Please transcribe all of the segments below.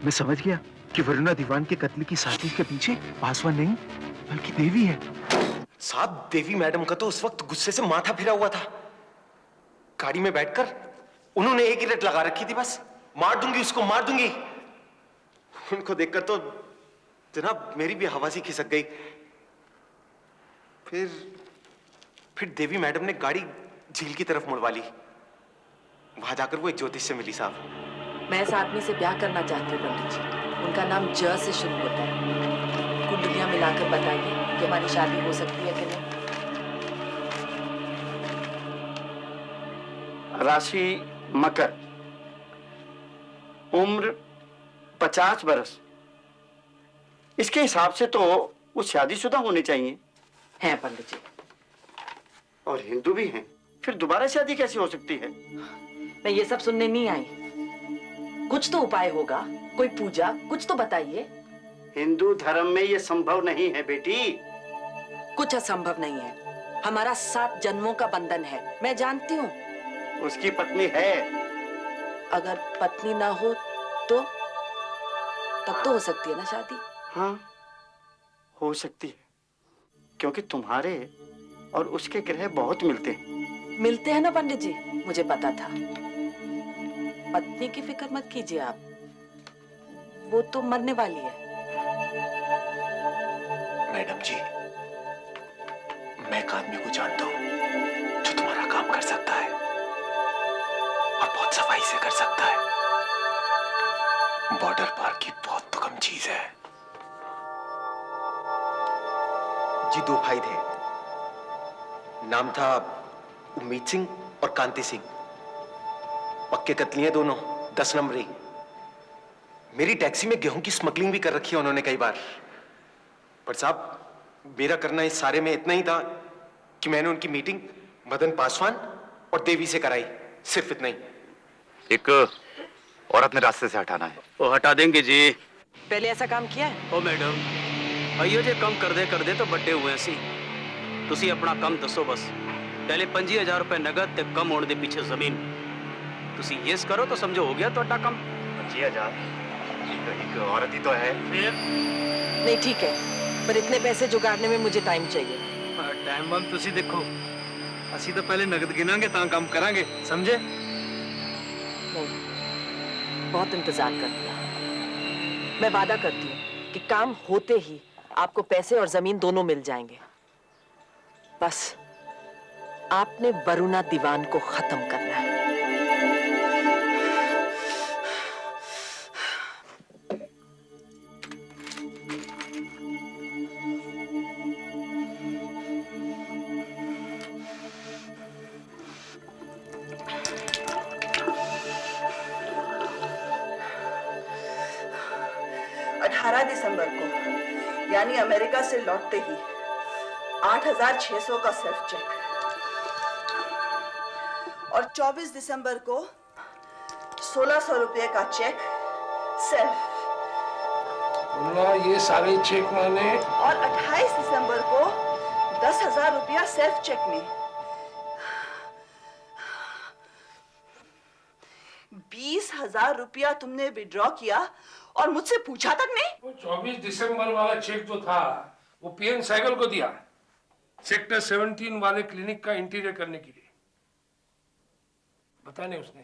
मैं समझ गया कि वरुणा दीवान के कत्ल की साजिश के पीछे पासवान नहीं बल्कि देवी है। साहब, देवी मैडम का तो उस वक्त गुस्से से माथा फिरा हुआ था। गाड़ी में बैठकर उन्होंने एक ही रट लगा रखी थी, बस मार दूंगी उसको, मार दूंगी। उनको देखकर तो जनाब मेरी भी हवा सी खिसक गई। फिर देवी मैडम ने गाड़ी झील की तरफ मुड़वा ली। वहां जाकर वो एक ज्योतिष से मिली। साहब, मैं इस आदमी से ब्याह करना चाहती हूँ पंडित जी। उनका नाम ज से शुरू होता है। कुंडलियां मिलाकर बताइए कि हमारी शादी हो सकती है कि नहीं। राशि मकर, उम्र 50 बरस। इसके हिसाब से तो वो शादीशुदा होने चाहिए। हैं पंडित जी। और हिंदू भी हैं, फिर दोबारा शादी कैसे हो सकती है? मैं ये सब सुनने नहीं आई। कुछ तो उपाय होगा, कोई पूजा, कुछ तो बताइए। हिंदू धर्म में ये संभव नहीं है बेटी। कुछ असंभव नहीं है। हमारा 7 जन्मों का बंधन है, मैं जानती हूँ। उसकी पत्नी है। अगर पत्नी ना हो तो तब तो हो सकती है ना शादी। हाँ, हो सकती है, क्योंकि तुम्हारे और उसके ग्रह बहुत मिलते हैं। मिलते हैं ना पंडित जी, मुझे पता था। पत्नी की फिक्र मत कीजिए आप, वो तो मरने वाली है। मैडम जी, मैं एक आदमी को जानता हूं जो तुम्हारा काम कर सकता है और बहुत सफाई से कर सकता है। बॉर्डर पार की बहुत तो कम चीज है। जी 2 भाई थे, नाम था उम्मीद सिंह और कांति सिंह। पक्के कतलियां दोनों, 10 नंबरी। मेरी टैक्सी में गेहूं की स्मगलिंग भी कर रखी है उन्होंने कई बार। पर साहब, मेरा करना इस सारे में इतना ही था कि मैंने उनकी मीटिंग मदन पासवान और देवी से कराई, सिर्फ इतना ही। एक औरत ने रास्ते से हटाना है। वो हटा देंगे जी। पहले ऐसा काम किया है? ओ मैडम, आइयो जे कम कर दे तो बड्डे हुए सी। तुसी अपना कम दसो बस। पहले 25,000 रुपए नगद ते कम होने दे पीछे जमीन। तुसी यस करो तो समझो हो गया ਤੁਹਾਡਾ कम। 25,000 एक औरत ही तो है। फिर नहीं ठीक है, पर इतने पैसे जुगाड़ने में मुझे टाइम चाहिए। टाइम बम तुसी देखो, ਅਸੀਂ तो पहले नगद गिनांगे ता काम करांगे, समझे? नहीं, बहुत इंतजार कर लिया। मैं वादा करती हूँ कि काम होते ही आपको पैसे और जमीन दोनों मिल जाएंगे। बस आपने वरुणा दीवान को खत्म करना है। दिसंबर को, यानी अमेरिका से लौटते ही 8,600 का सेल्फ चेक, और 24 दिसंबर को 1,600 रुपये का चेक सेल्फ। ये सारे चेक मैंने। और 28 दिसंबर को 10,000 रुपया सेल्फ चेक में। 20,000 रुपया तुमने विड्रॉ किया और मुझसे पूछा तक नहीं। वो 24 दिसंबर वाला चेक जो था वो पीएन साइकिल को दिया, सेक्टर 17 वाले क्लिनिक का इंटीरियर करने के लिए। पता नहीं उसने।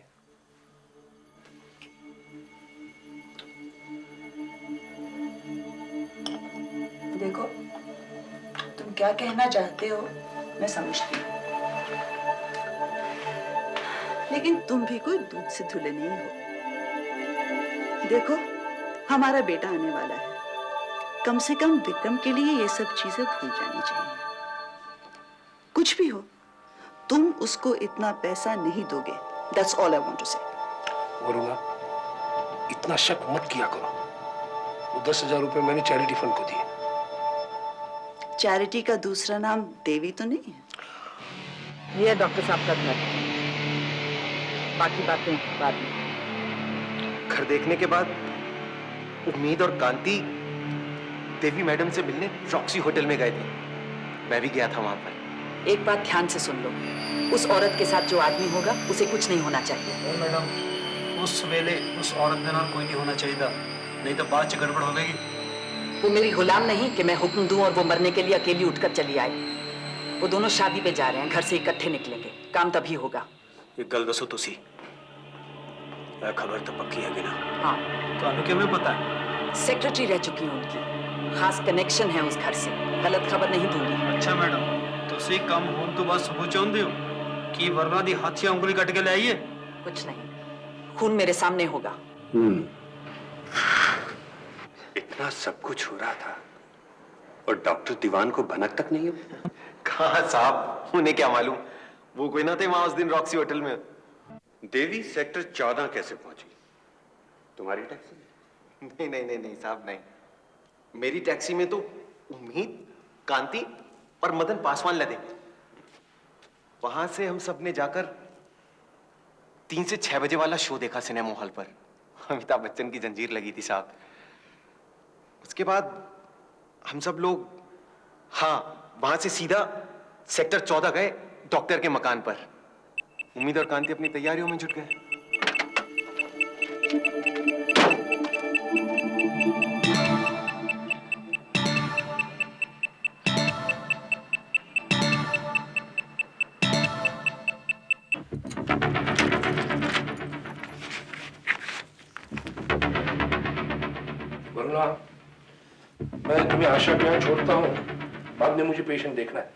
देखो, तुम क्या कहना चाहते हो मैं समझती हूँ, लेकिन तुम भी कोई दूध से धुले नहीं हो। देखो, हमारा बेटा आने वाला है, कम से कम विक्रम के लिए ये सब चीजें भूल जानी चाहिए। कुछ भी हो, तुम उसको इतना पैसा नहीं दोगे। That's all I want to say. Varuna, इतना शक मत किया करो। वो 10,000 रुपए मैंने चैरिटी फंड को दिए। चैरिटी का दूसरा नाम देवी तो नहीं है? ये डॉक्टर साहब का घर, बाकी बातें बाद में। घर देखने के बाद उम्मीद और कांति देवी मैडम से मिलने रॉक्सी होटल में गए थे। मैं भी गया था वहां पर। एक बात ध्यान से सुन लो, उस औरत के साथ जो आदमी होगा उसे कुछ नहीं होना चाहिए। मैडम, उस वेले उस औरत के नाम कोई नहीं होना चाहिए। नहीं तो बाद च गड़बड़ हो गई। वो मेरी गुलाम नहीं कि मैं हुक्म दूं और वो मरने के लिए अकेली उठकर चली आए। वो दोनों शादी पे जा रहे हैं, घर से इकट्ठे निकलेंगे, काम तभी होगा। एक गल दसो तुसी, यह खबर तो पक्की है कि ना? हाँ, ਤੁਹਾਨੂੰ ਕਿਵੇਂ ਪਤਾ है? सेक्रेटरी रह चुकी हूँ उनकी, खास कनेक्शन है उस घर से, गलत खबर नहीं दूंगी। अच्छा मैडम, ਤੁਸੀਂ ਕੰਮ ਹੋਣ ਤੋਂ ਬਾਅਦ ਸਬੂਤ ਚਾਹੁੰਦੇ ਹੋ ਕਿ ਵਰਨਾ ਦੀ ਹੱਥ 'ਚ ਉਂਗਲੀ ਕੱਟ ਕੇ ਲੈ ਆਈਏ? कुछ नहीं, खून मेरे सामने होगा। इतना सब कुछ हो रहा था और डॉक्टर दीवान को भनक तक नहीं है। कहाँ साहब, उन्हें क्या मालूम, वो कोई ना थे वहां उस दिन रॉक्सी होटल में। देवी सेक्टर 14 कैसे पहुंची? तुम्हारी टैक्सी में? नहीं नहीं नहीं नहीं साहब, नहीं, मेरी टैक्सी में तो उम्मीद, कांति और मदन पासवान लदे। वहां से हम सब ने जाकर 3 से 6 बजे वाला शो देखा सिनेमा हॉल पर। अमिताभ बच्चन की जंजीर लगी थी साहब। उसके बाद हम सब लोग, हाँ, वहां से सीधा सेक्टर 14 गए, डॉक्टर के मकान पर। उम्मीद और कांति अपनी तैयारियों में जुट गए। वरुणा, मैं तुम्हें आशा के यहाँ छोड़ता हूँ, बाद में मुझे पेशेंट देखना है।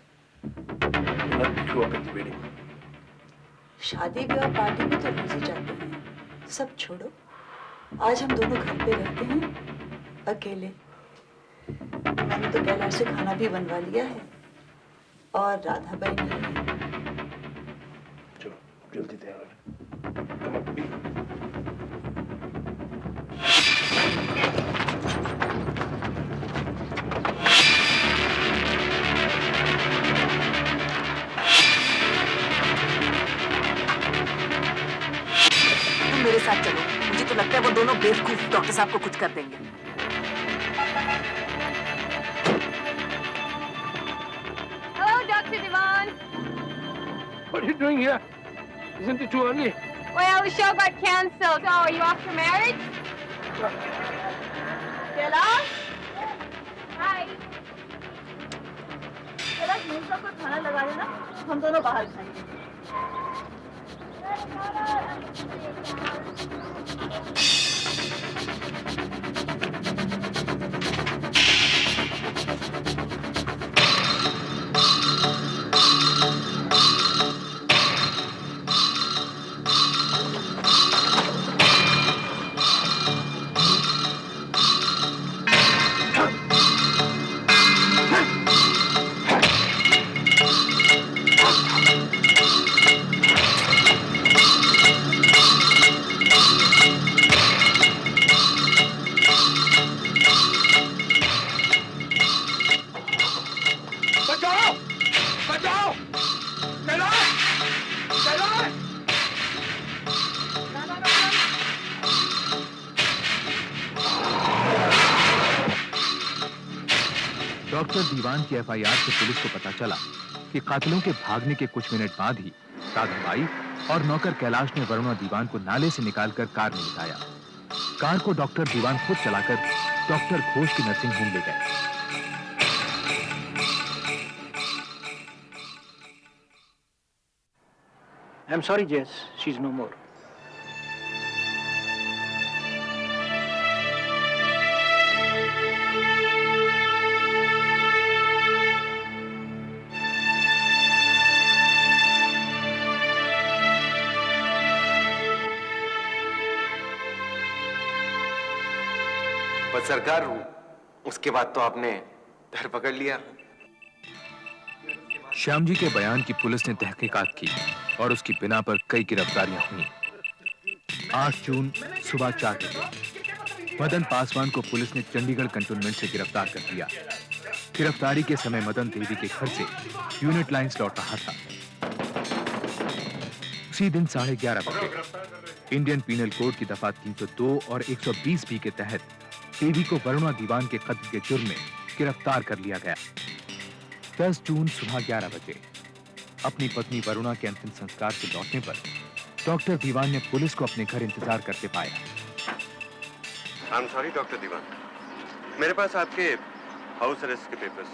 बेटी, शादी ब्याह पार्टी में तो रोज ही जाते हैं, सब छोड़ो। आज हम दोनों घर पे रहते हैं अकेले। मैंने तो कैलाश से खाना भी बनवा लिया है और राधा बाई नहीं है। चलो जल्दी तैयार हो। तुम अभी मेरे साथ चलो, मुझे तो लगता है वो दोनों बेवकूफ डॉक्टर साहब को कुछ कर देंगे। Hello, Dr. Devon. What are you doing here? Isn't it too early? Well, the show got canceled. So, are you off for marriage? Kailash? Hi. Kailash, मेरे साथ कोई खाना लगा देना, हम दोनों बाहर खाएंगे। डॉक्टर दीवान की एफआईआर से पुलिस को पता चला कि कातिलों के भागने के कुछ मिनट बाद ही राधाबाई और नौकर कैलाश ने वरुणा दीवान को नाले से निकालकर कार में बिठाया। कार को डॉक्टर दीवान खुद चलाकर डॉक्टर घोष की नर्सिंग होम ले गए। I'm sorry, Jess. She's no more. बस सरकार, उसके बाद तो आपने धर पकड़ लिया। श्याम जी के बयान की पुलिस ने तहकीकात की और उसकी बिना पर कई गिरफ्तारियां हुई। 8 जून सुबह 4 बजे मदन पासवान को पुलिस ने चंडीगढ़ कंटोनमेंट से गिरफ्तार कर लिया। गिरफ्तारी के समय मदन देवी के घर से यूनिट लाइंस लौट रहा था। उसी दिन 11:30 बजे इंडियन पीनल कोड की दफा 302 और 120 बी के तहत देवी को वरुणा दीवान के कत्ल के जुर्म में गिरफ्तार कर लिया गया। 10 जून सुबह 11 बजे अपनी पत्नी वरुणा के अंतिम संस्कार से लौटने पर डॉक्टर दीवान ने पुलिस को अपने घर इंतजार करते पाया। आई एम सॉरी डॉक्टर दीवान, मेरे पास आपके हाउस अरेस्ट के पेपर्स